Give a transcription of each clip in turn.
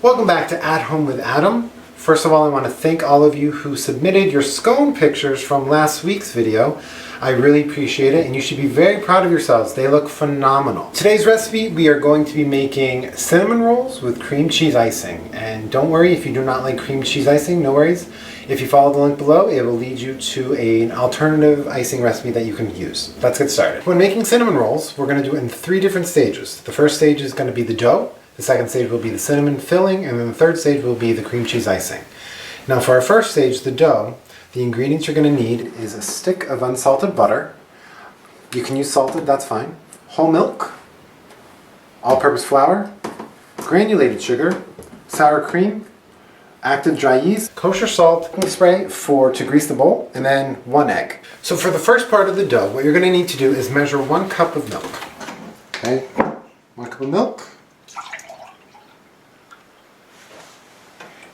Welcome back to At Home with Adam. First of all, I want to thank all of you who submitted your scone pictures from last week's video. I really appreciate it, and you should be very proud of yourselves. They look phenomenal. Today's recipe, we are going to be making cinnamon rolls with cream cheese icing. And don't worry if you do not like cream cheese icing, no worries. If you follow the link below, it will lead you to an alternative icing recipe that you can use. Let's get started. When making cinnamon rolls, we're going to do it in 3 different stages. The first stage is going to be the dough. The second stage will be the cinnamon filling, and then the third stage will be the cream cheese icing. Now for our first stage, the dough, the ingredients you're going to need is a stick of unsalted butter. You can use salted, that's fine. Whole milk, all-purpose flour, granulated sugar, sour cream, active dry yeast, kosher salt, spray to grease the bowl, and then 1 egg. So for the first part of the dough, what you're going to need to do is measure 1 cup of milk. Okay, 1 cup of milk.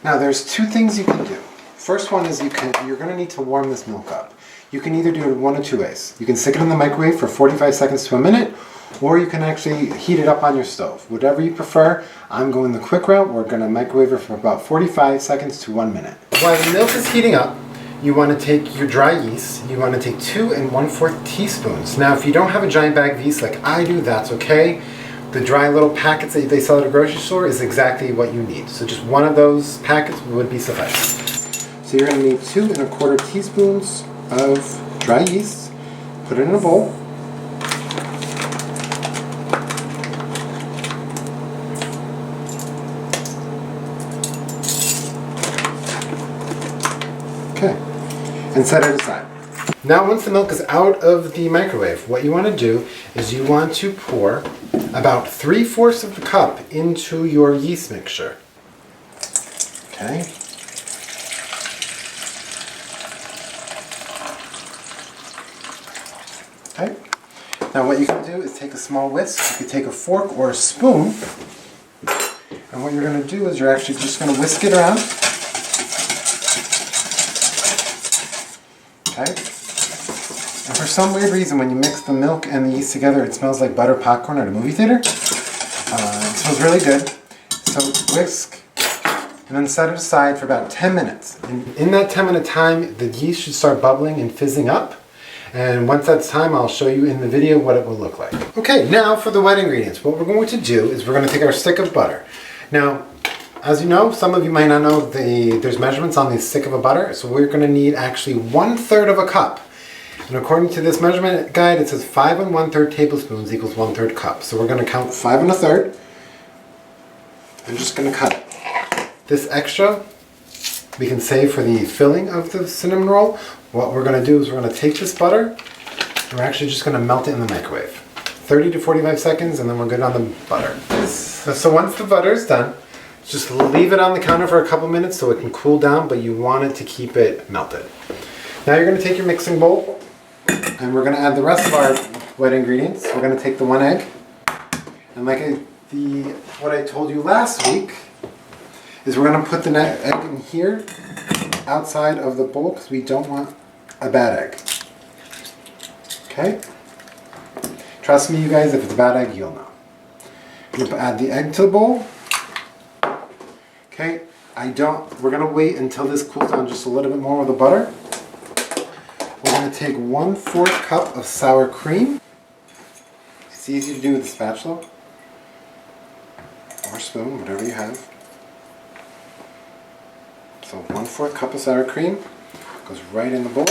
Now there's 2 things you can do. First one is you're going to need to warm this milk up. You can either do it 1 of 2 ways. You can stick it in the microwave for 45 seconds to a minute, or you can actually heat it up on your stove. Whatever you prefer. I'm going the quick route. We're going to microwave it for about 45 seconds to 1 minute. While the milk is heating up, you want to take your dry yeast. You want to take 2 1/4 teaspoons. Now if you don't have a giant bag of yeast like I do, that's okay. The dry little packets that they sell at a grocery store is exactly what you need. So just 1 of those packets would be sufficient. So you're going to need 2 1/4 teaspoons of dry yeast. Put it in a bowl. Okay. And set it aside. Now once the milk is out of the microwave, what you want to do is you want to pour about 3/4 of the cup into your yeast mixture. Okay. Okay. Now what you can do is take a small whisk. You could take a fork or a spoon. And what you're going to do is you're actually just going to whisk it around. Okay. And for some weird reason, when you mix the milk and the yeast together, it smells like butter popcorn at a movie theater. It smells really good. So whisk, and then set it aside for about 10 minutes. And in that 10-minute time, the yeast should start bubbling and fizzing up. And once that's time, I'll show you in the video what it will look like. Okay, now for the wet ingredients. What we're going to do is we're going to take our stick of butter. Now, as you know, some of you might not know there's measurements on the stick of a butter. So we're going to need actually 1/3 of a cup. And according to this measurement guide, it says 5 1/3 tablespoons equals 1/3 cup. So we're going to count 5 1/3. I'm just going to cut it. This extra we can save for the filling of the cinnamon roll. What we're going to do is we're going to take this butter and we're actually just going to melt it in the microwave. 30 to 45 seconds and then we're good on the butter. So once the butter is done, just leave it on the counter for a couple minutes so it can cool down, but you want it to keep it melted. Now you're going to take your mixing bowl and we're going to add the rest of our wet ingredients. We're going to take the 1 egg. And like what I told you last week, is we're going to put the egg in here outside of the bowl because we don't want a bad egg. Okay? Trust me, you guys, if it's a bad egg, you'll know. We're going to add the egg to the bowl. Okay? We're going to wait until this cools down just a little bit more with the butter. We're going to take 1/4 cup of sour cream. It's easy to do with a spatula or spoon, whatever you have. So 1/4 cup of sour cream goes right in the bowl.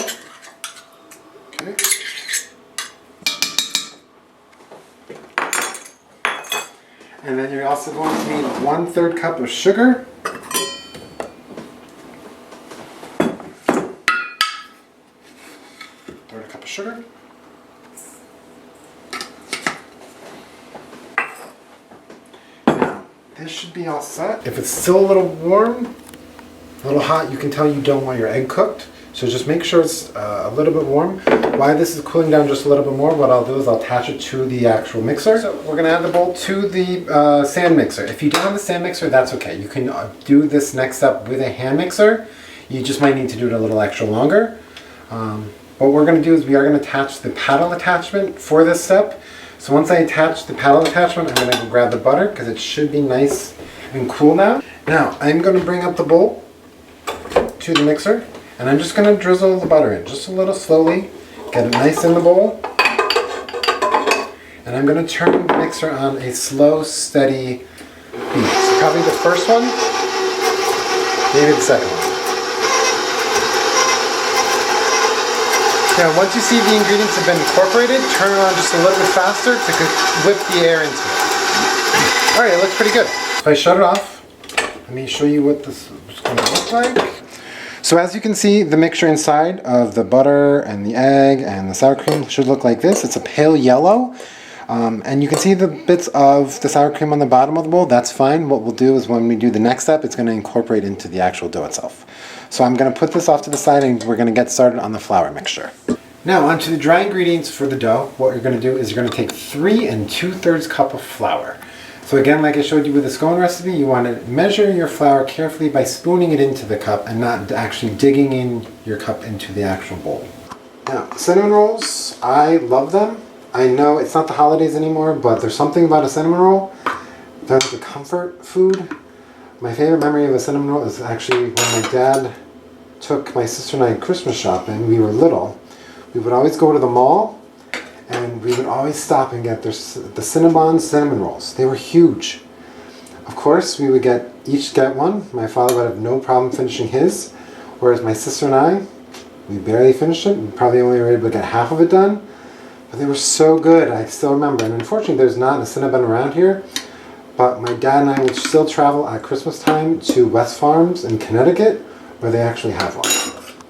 Okay. And then you're also going to need 1/3 cup of sugar. Third cup of sugar. Now, this should be all set. If it's still a little warm, a little hot, you can tell you don't want your egg cooked. So just make sure it's a little bit warm. While this is cooling down just a little bit more, what I'll do is I'll attach it to the actual mixer. So we're going to add the bowl to the stand mixer. If you don't have the stand mixer, that's okay. You can do this next step with a hand mixer. You just might need to do it a little extra longer. What we're going to do is we are going to attach the paddle attachment for this step. So once I attach the paddle attachment, I'm going to go grab the butter because it should be nice and cool now. Now, I'm going to bring up the bowl to the mixer, and I'm just going to drizzle the butter in just a little slowly, get it nice in the bowl, and I'm going to turn the mixer on a slow, steady beat. So probably the first one, maybe the second one. Now, once you see the ingredients have been incorporated, turn it on just a little bit faster to whip the air into it. Alright, it looks pretty good. If I shut it off, let me show you what this is going to look like. So as you can see, the mixture inside of the butter and the egg and the sour cream should look like this. It's a pale yellow. And you can see the bits of the sour cream on the bottom of the bowl. That's fine. What we'll do is when we do the next step, it's going to incorporate into the actual dough itself. So I'm going to put this off to the side and we're going to get started on the flour mixture. Now onto the dry ingredients for the dough. What you're going to do is you're going to take 3 2/3 cup of flour. So again, like I showed you with the scone recipe, you want to measure your flour carefully by spooning it into the cup and not actually digging in your cup into the actual bowl. Now, cinnamon rolls, I love them. I know it's not the holidays anymore, but there's something about a cinnamon roll. They're like a comfort food. My favorite memory of a cinnamon roll is actually when my dad took my sister and I Christmas shopping. We were little. We would always go to the mall and we would always stop and get the Cinnabon cinnamon rolls. They were huge. Of course, we would each get one. My father would have no problem finishing his, whereas my sister and I, we barely finished it. We probably only were able to get half of it done. But they were so good, I still remember. And unfortunately, there's not a Cinnabon around here. But my dad and I would still travel at Christmas time to West Farms in Connecticut, where they actually have one.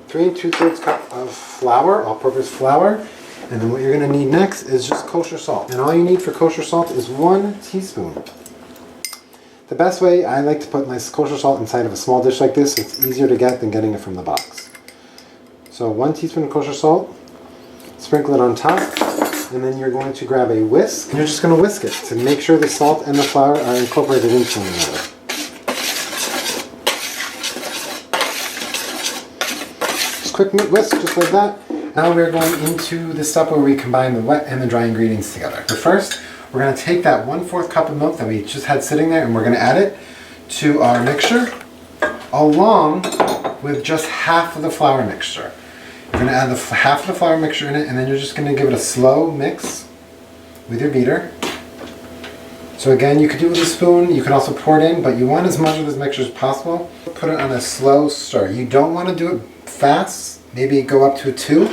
3 2/3 cup of flour, all-purpose flour. And then what you're going to need next is just kosher salt. And all you need for kosher salt is 1 teaspoon. The best way, I like to put my kosher salt inside of a small dish like this. It's easier to get than getting it from the box. So 1 teaspoon of kosher salt, sprinkle it on top, and then you're going to grab a whisk. And you're just going to whisk it to make sure the salt and the flour are incorporated into one another. Just quick whisk, just like that. Now we're going into the step where we combine the wet and the dry ingredients together. But first, we're going to take that 1/4 cup of milk that we just had sitting there and we're going to add it to our mixture along with just half of the flour mixture. You're going to add half of the flour mixture in it and then you're just going to give it a slow mix with your beater. So again, you could do it with a spoon, you can also pour it in, but you want as much of this mixture as possible. Put it on a slow stir. You don't want to do it fast, maybe go up to a 2.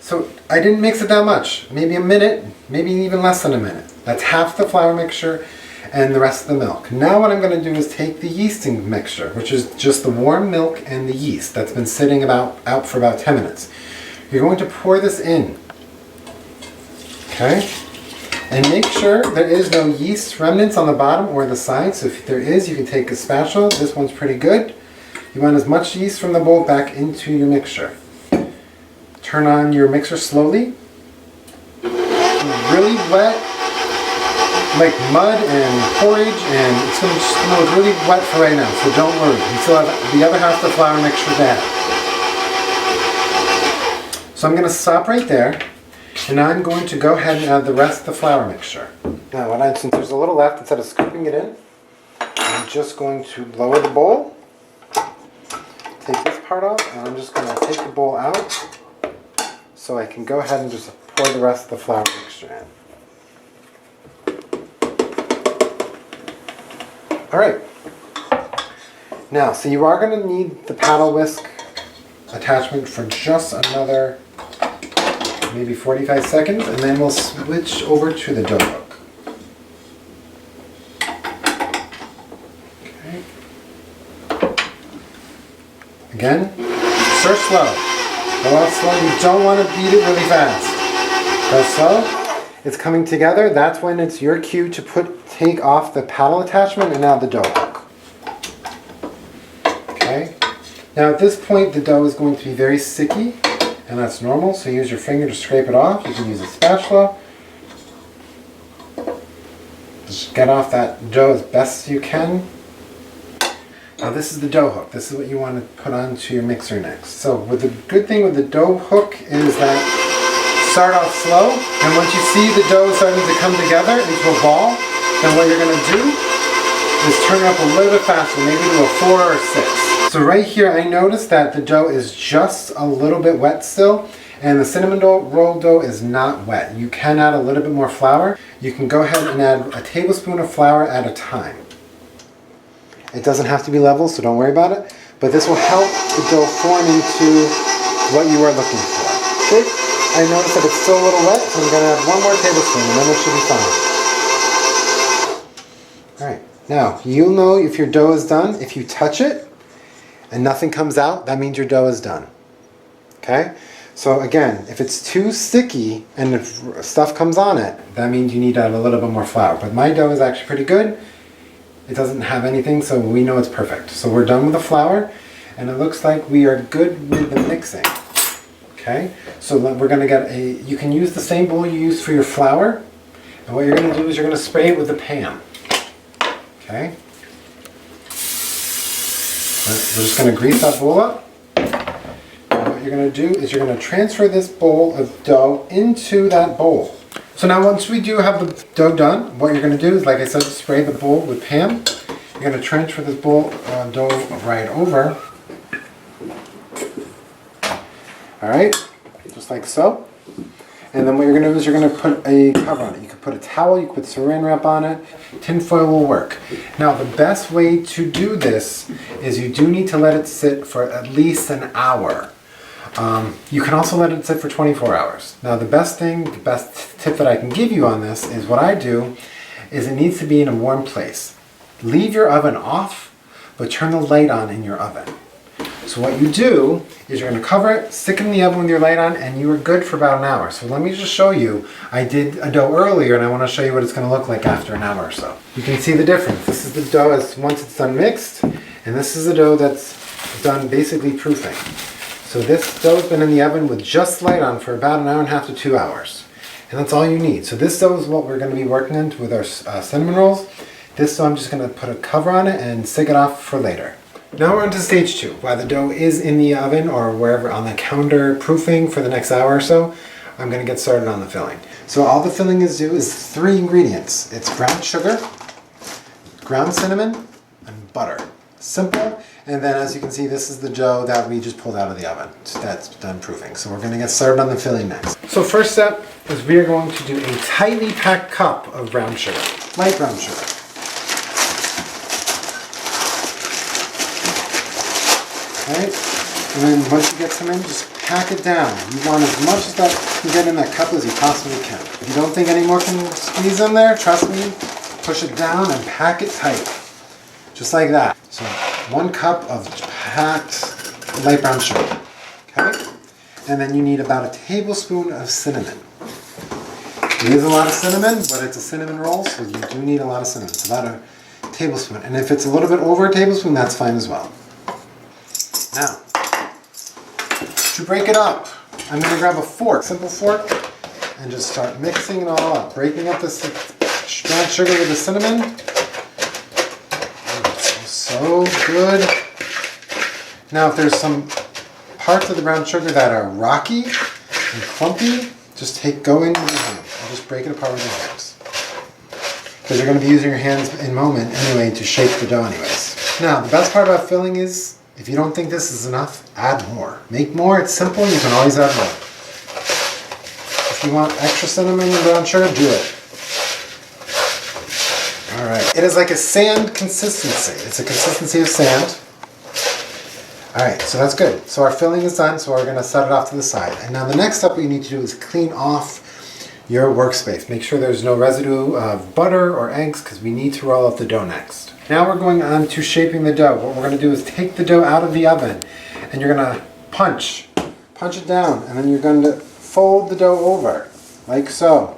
So I didn't mix it that much, maybe a minute, maybe even less than a minute. That's half the flour mixture and the rest of the milk. Now what I'm going to do is take the yeasting mixture, which is just the warm milk and the yeast that's been sitting out for about 10 minutes. You're going to pour this in, okay? And make sure there is no yeast remnants on the bottom or the sides. So if there is, you can take a spatula. This one's pretty good. You want as much yeast from the bowl back into your mixture. Turn on your mixer slowly. Really wet, like mud and porridge, and it's going to smell really wet for right now, so don't worry. You still have the other half of the flour mixture to add. So I'm going to stop right there, and now I'm going to go ahead and add the rest of the flour mixture. Now, since there's a little left, instead of scooping it in, I'm just going to lower the bowl, take this part off, and I'm just going to take the bowl out so I can go ahead and just pour the rest of the flour mixture in. Alright, now, so you are going to need the paddle whisk attachment for just another maybe 45 seconds, and then we'll switch over to the dough hook. Okay. Again, stir slow. Go out slow. You don't want to beat it really fast. Go slow. It's coming together. That's when it's your cue to take off the paddle attachment and now the dough hook. Okay. Now at this point the dough is going to be very sticky, and that's normal, so use your finger to scrape it off. You can use a spatula. Just get off that dough as best you can. Now this is the dough hook. This is what you want to put onto your mixer next. So the good thing with the dough hook is that start off slow, and once you see the dough starting to come together into a ball, Then what you're gonna do is turn it up a little bit faster, maybe to a 4 or 6. So right here, I noticed that the dough is just a little bit wet still, and the cinnamon roll dough is not wet. You can add a little bit more flour. You can go ahead and add a tablespoon of flour at a time. It doesn't have to be level, so don't worry about it, but this will help the dough form into what you are looking for. Okay? I noticed that it's still a little wet, so I'm gonna add 1 more tablespoon and then it should be fine. All right, now you'll know if your dough is done. If you touch it and nothing comes out, that means your dough is done. Okay? So again, if it's too sticky and if stuff comes on it, that means you need to add a little bit more flour. But my dough is actually pretty good. It doesn't have anything, so we know it's perfect. So we're done with the flour, and it looks like we are good with the mixing. Okay? So we're gonna get you can use the same bowl you used for your flour, and what you're gonna do is you're gonna spray it with the pan. Okay? We're just gonna grease that bowl up. What you're going to do is you're going to transfer this bowl of dough into that bowl. So now once we do have the dough done, what you're going to do is, like I said, spray the bowl with Pam. You're going to transfer this bowl of dough right over. Alright, just like so. And then what you're going to do is you're going to put a cover on it. You could put a towel, you could put saran wrap on it. Tin foil will work. Now the best way to do this is you do need to let it sit for at least an hour. You can also let it sit for 24 hours. Now the best tip that I can give you on this is what I do is it needs to be in a warm place. Leave your oven off, but turn the light on in your oven. So what you do is you're going to cover it, stick it in the oven with your light on, and you are good for about an hour. So let me just show you. I did a dough earlier, and I want to show you what it's going to look like after an hour or so. You can see the difference. This is the dough once it's done mixed, and this is the dough that's done basically proofing. So this dough's been in the oven with just light on for about an hour and a half to 2 hours. And that's all you need. So this dough is what we're going to be working in with our cinnamon rolls. This dough I'm just going to put a cover on it and stick it off for later. Now we're on to stage 2. While the dough is in the oven or wherever on the counter proofing for the next hour or so, I'm going to get started on the filling. So all the filling is 3 ingredients. It's brown sugar, ground cinnamon, and butter. Simple. And then as you can see, this is the dough that we just pulled out of the oven. So that's done proofing. So we're going to get started on the filling next. So first step is we are going to do a tightly packed cup of brown sugar, light brown sugar. Alright, and then once you get some in, just pack it down. You want as much as that can get in that cup as you possibly can. If you don't think any more can squeeze in there, trust me, push it down and pack it tight. Just like that. So 1 cup of packed light brown sugar. Okay? And then you need about a tablespoon of cinnamon. It is a lot of cinnamon, but it's a cinnamon roll, so you do need a lot of cinnamon. It's about a tablespoon. And if it's a little bit over a tablespoon, that's fine as well. Now, to break it up, I'm going to grab a fork, simple fork, and just start mixing it all up. Breaking up this brown sugar with the cinnamon. So good. Now if there's some parts of the brown sugar that are rocky and clumpy, just go in with your hand and just break it apart with your hands. Because you're going to be using your hands in a moment anyway to shape the dough anyways. Now the best part about filling is, if you don't think this is enough, add more. Make more, it's simple, you can always add more. If you want extra cinnamon and brown sugar, do it. Alright, it is like a sand consistency. It's a consistency of sand. Alright, so that's good. So our filling is done, so we're going to set it off to the side. And now the next step what you need to do is clean off your workspace. Make sure there's no residue of butter or eggs because we need to roll out the dough next. Now we're going on to shaping the dough. What we're going to do is take the dough out of the oven and you're going to punch it down, and then you're going to fold the dough over like so.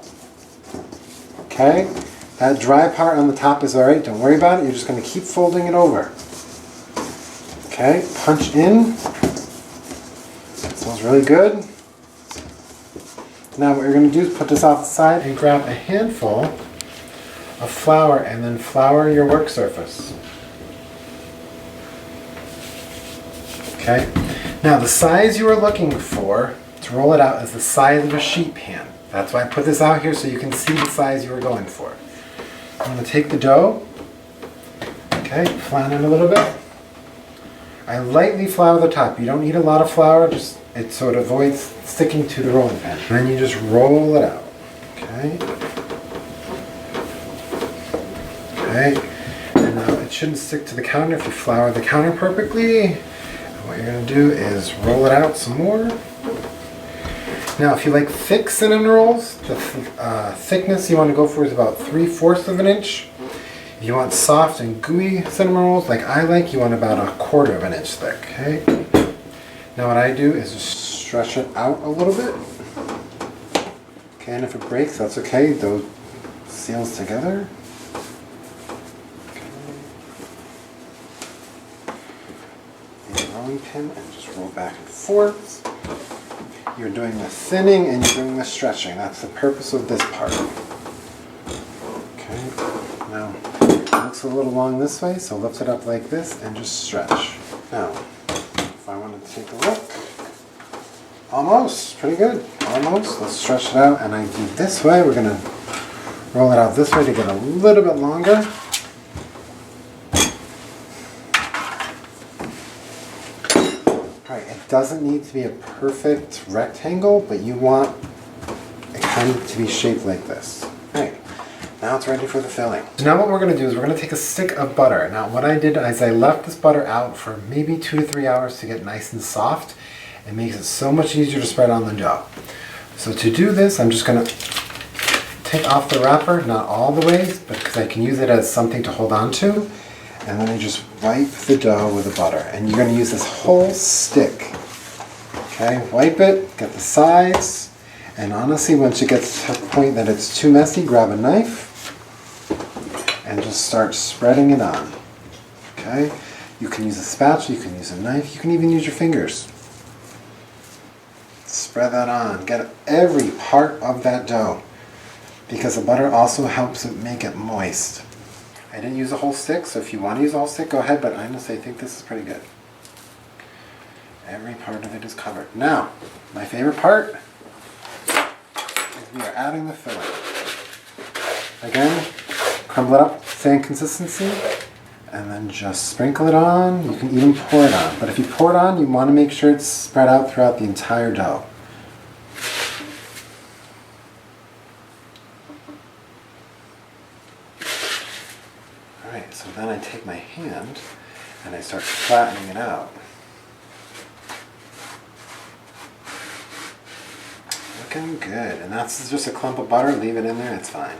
Okay? That dry part on the top is alright, don't worry about it. You're just going to keep folding it over. Okay, punch in. That smells really good. Now what you're going to do is put this off the side and grab a handful of flour and then flour your work surface. Okay, now the size you are looking for to roll it out is the size of a sheet pan. That's why I put this out here so you can see the size you are going for. I'm going to take the dough, okay, flatten it a little bit. I lightly flour the top. You don't need a lot of flour, just it sort of avoids sticking to the rolling pin. And then you just roll it out, okay? Okay, and now it shouldn't stick to the counter if you flour the counter perfectly. And what you're going to do is roll it out some more. Now, if you like thick cinnamon rolls, the thickness you want to go for is about 3/4 of an inch. If you want soft and gooey cinnamon rolls, like I like, you want about 1/4 of an inch thick, okay? Now what I do is just stretch it out a little bit. Okay, and if it breaks, that's okay. Those seals together. Okay. The rolling pin and just roll back and forth. You're doing the thinning and you're doing the stretching. That's the purpose of this part. Okay, now it looks a little long this way, so lift it up like this and just stretch. Now, if I want to take a look, almost, pretty good, almost. Let's stretch it out, and I do this way. We're gonna roll it out this way to get a little bit longer. Alright, it doesn't need to be a perfect rectangle, but you want it kind of to be shaped like this. Alright, now it's ready for the filling. So now what we're going to do is we're going to take a stick of butter. Now what I did is I left this butter out for maybe 2 to 3 hours to get nice and soft. It makes it so much easier to spread on the dough. So to do this, I'm just going to take off the wrapper, not all the way, but because I can use it as something to hold on to. And then I just wipe the dough with the butter. And you're going to use this whole stick. Okay, wipe it, get the sides. And honestly, once you get to the point that it's too messy, grab a knife and just start spreading it on. Okay, you can use a spatula, you can use a knife, you can even use your fingers. Spread that on. Get every part of that dough, because the butter also helps it make it moist. I didn't use a whole stick, so if you want to use a whole stick, go ahead, but honestly, I think this is pretty good. Every part of it is covered. Now, my favorite part is we are adding the filling. Again, crumble it up, same consistency, and then just sprinkle it on. You can even pour it on, but if you pour it on, you want to make sure it's spread out throughout the entire dough. Alright, so then I take my hand and I start flattening it out. Looking good, and that's just a clump of butter. Leave it in there, it's fine.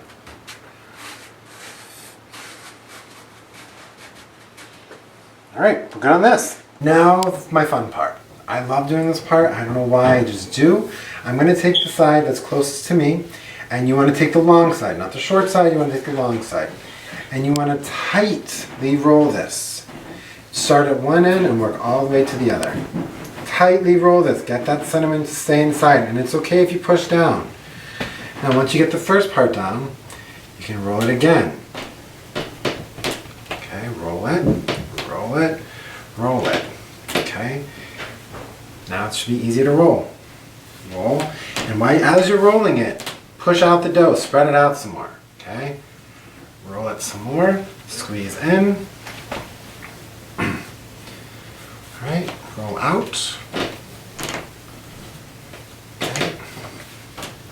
Alright, we're good on this. Now, my fun part. I love doing this part. I don't know why, I just do. I'm going to take the side that's closest to me, and you want to take the long side, not the short side, you want to take the long side. And you want to tightly roll this. Start at one end and work all the way to the other. Tightly roll this. Get that cinnamon to stay inside, and it's okay if you push down. Now once you get the first part down, you can roll it again. Okay, roll it, roll it, roll it. Okay, now it should be easy to roll. Roll, and as you're rolling it, push out the dough, spread it out some more. Okay, roll it some more, squeeze in. Alright, roll out. Okay.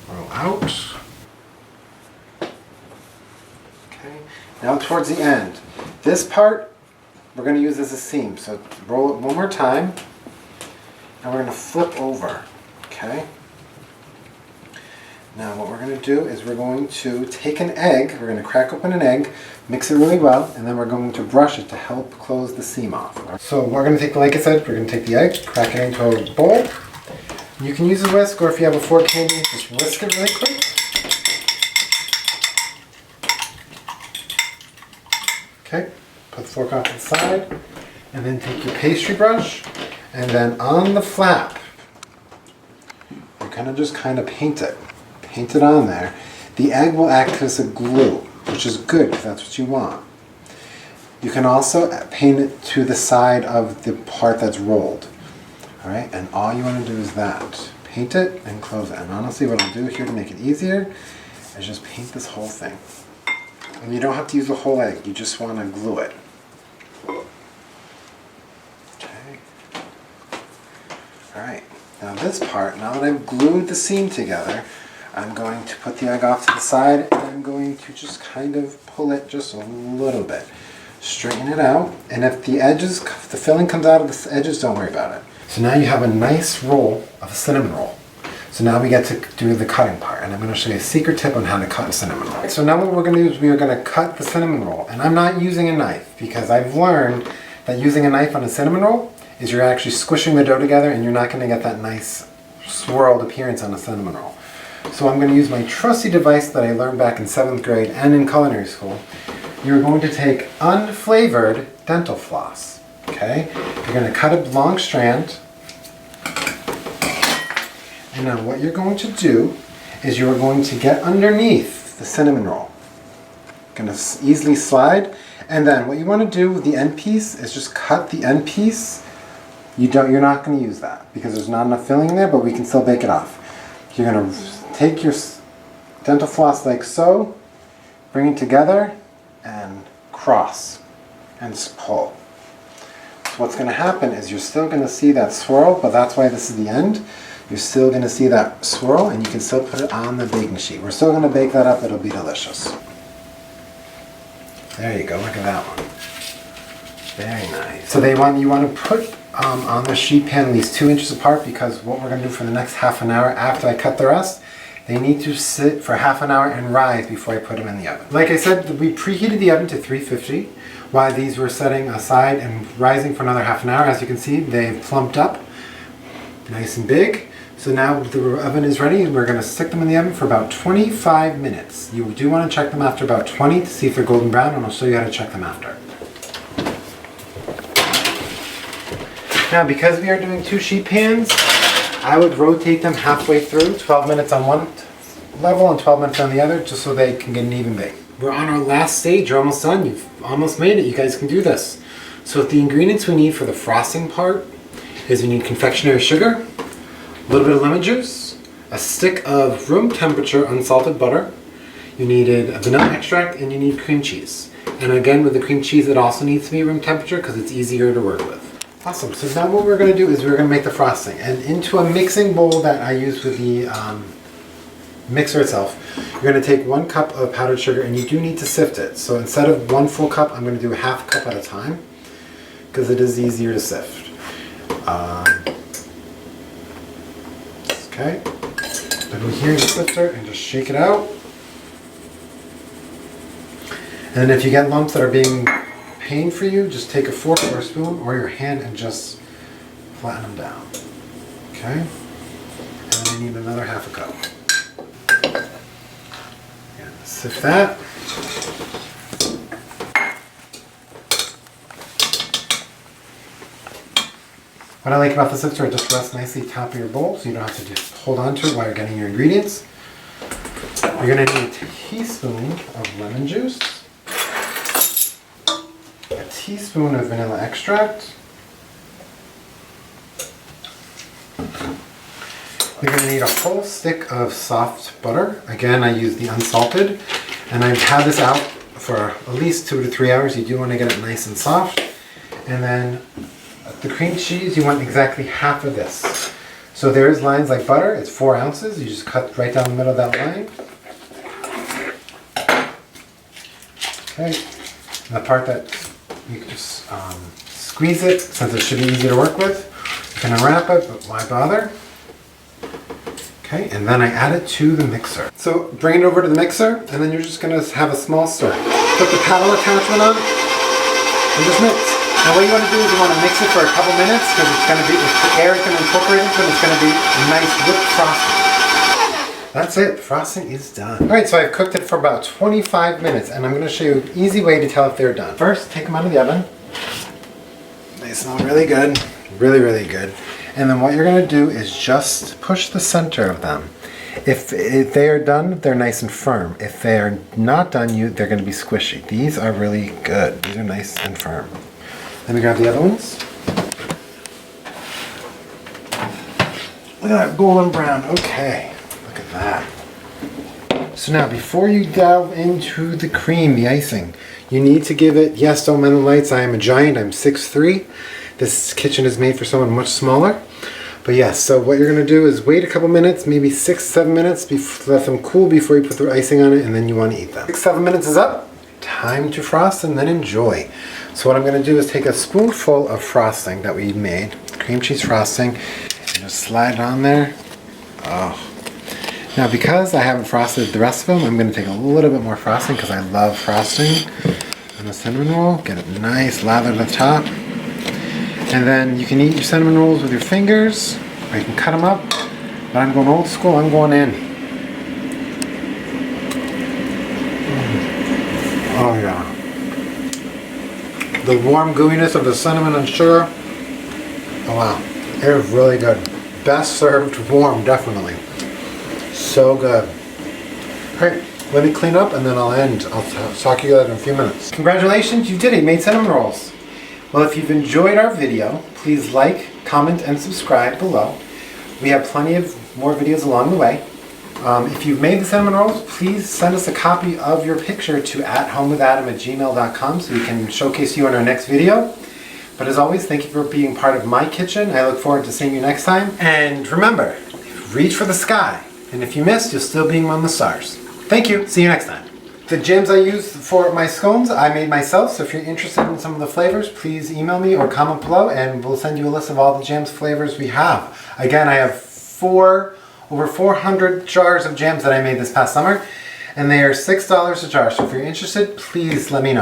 Roll out. Okay, now towards the end. This part, we're going to use as a seam. So roll it one more time, and we're going to flip over. Okay? Now what we're going to do is we're going to take an egg, we're going to crack open an egg, mix it really well, and then we're going to brush it to help close the seam off. So we're going to take, like I said, we're going to take the egg, crack it into a bowl. You can use a whisk, or if you have a fork handy, just whisk it really quick. Okay, put the fork off to the side, and then take your pastry brush, and then on the flap, you're going to just kind of paint it. Paint it on there. The egg will act as a glue, which is good because that's what you want. You can also paint it to the side of the part that's rolled. Alright, and all you want to do is that. Paint it and close it. And honestly, what I'll do here to make it easier is just paint this whole thing. And you don't have to use the whole egg, you just want to glue it. Okay. Alright, now this part, now that I've glued the seam together, I'm going to put the egg off to the side and I'm going to just kind of pull it just a little bit. Straighten it out, and if the edges, if the filling comes out of the edges, don't worry about it. So now you have a nice roll of a cinnamon roll. So now we get to do the cutting part, and I'm going to show you a secret tip on how to cut a cinnamon roll. So now what we're going to do is we are going to cut the cinnamon roll, and I'm not using a knife because I've learned that using a knife on a cinnamon roll is you're actually squishing the dough together and you're not going to get that nice swirled appearance on a cinnamon roll. So I'm going to use my trusty device that I learned back in 7th grade and in culinary school. You're going to take unflavored dental floss, okay? You're going to cut a long strand. And now what you're going to do is you're going to get underneath the cinnamon roll. Going to easily slide. And then what you want to do with the end piece is just cut the end piece. You're not going to use that because there's not enough filling there, but we can still bake it off. You're going to take your dental floss like so, bring it together, and cross and pull. So what's going to happen is you're still going to see that swirl, but that's why this is the end. You're still going to see that swirl, and you can still put it on the baking sheet. We're still going to bake that up. It'll be delicious. There you go. Look at that one. Very nice. So you want to put on the sheet pan at least 2 inches apart, because what we're going to do for the next half an hour after I cut the rest, they need to sit for half an hour and rise before I put them in the oven. Like I said, we preheated the oven to 350 while these were setting aside and rising for another half an hour. As you can see, they've plumped up nice and big. So now the oven is ready and we're going to stick them in the oven for about 25 minutes. You do want to check them after about 20 to see if they're golden brown, and I'll show you how to check them after. Now, because we are doing 2 sheet pans, I would rotate them halfway through, 12 minutes on one level and 12 minutes on the other, just so they can get an even bake. We're on our last stage. You're almost done. You've almost made it. You guys can do this. So the ingredients we need for the frosting part is we need confectionery sugar, a little bit of lemon juice, a stick of room temperature unsalted butter. You needed a vanilla extract, and you need cream cheese. And again, with the cream cheese, it also needs to be room temperature because it's easier to work with. Awesome. So now what we're going to do is we're going to make the frosting. And into a mixing bowl that I use with the mixer itself, you're going to take 1 cup of powdered sugar, and you do need to sift it. So instead of 1 full cup, I'm going to do a half cup at a time because it is easier to sift. Okay. Put it here in the sifter and just shake it out. And if you get lumps that are being pain for you, just take a fork or a spoon or your hand and just flatten them down. Okay? And then I need another half a cup. Yeah, sift that. What I like about the sifter, it just rests nicely top of your bowl, so you don't have to just hold on to it while you're getting your ingredients. You're going to need a teaspoon of lemon juice, a teaspoon of vanilla extract. You're going to need a whole stick of soft butter. Again, I use the unsalted, and I've had this out for at least 2 to 3 hours. You do want to get it nice and soft. And then the cream cheese, you want exactly half of this. So there's lines like butter, it's 4 ounces. You just cut right down the middle of that line. Okay, and the part that you can just squeeze it, since it should be easy to work with. You can unwrap it, but why bother? Okay, and then I add it to the mixer. So bring it over to the mixer, and then you're just gonna have a small stir. Put the paddle attachment on, and just mix. Now what you want to do is you want to mix it for a couple minutes, because it's going to be, if the air is going to incorporate into it, it's going to be a nice whipped frosting. That's it, frosting is done. Alright, so I've cooked it for about 25 minutes, and I'm going to show you an easy way to tell if they're done. First, take them out of the oven. They smell really good, really, really good. And then what you're going to do is just push the center of them. If they are done, they're nice and firm. If they are not done, they're going to be squishy. These are really good. These are nice and firm. Let me grab the other ones. Look at that golden brown. Okay, look at that. So now, before you delve into the cream, the icing, you need to give it, yes, don't mind the lights, I am a giant, I'm 6'3". This kitchen is made for someone much smaller. But yes, so what you're going to do is wait a couple minutes, maybe 6-7 minutes, let them cool before you put the icing on it, and then you want to eat them. 6-7 minutes is up, time to frost and then enjoy. So what I'm going to do is take a spoonful of frosting that we made, cream cheese frosting, and just slide it on there. Oh. Now because I haven't frosted the rest of them, I'm going to take a little bit more frosting because I love frosting on the cinnamon roll. Get it nice, lather the top. And then you can eat your cinnamon rolls with your fingers, or you can cut them up. But I'm going old school, I'm going in. Oh yeah. The warm gooiness of the cinnamon and sugar. Oh wow, it is really good. Best served warm, definitely. So good. Alright, let me clean up and then I'll end. I'll talk to you guys in a few minutes. Congratulations, you did it. You made cinnamon rolls. Well, if you've enjoyed our video, please like, comment, and subscribe below. We have plenty of more videos along the way. If you've made the cinnamon rolls, please send us a copy of your picture to athomewithadam@gmail.com so we can showcase you in our next video. But as always, thank you for being part of my kitchen. I look forward to seeing you next time. And remember, reach for the sky. And if you missed, you'll still be among the stars. Thank you. See you next time. The jams I use for my scones, I made myself. So if you're interested in some of the flavors, please email me or comment below and we'll send you a list of all the jams flavors we have. Again, I have over 400 jars of jams that I made this past summer. And they are $6 a jar. So if you're interested, please let me know.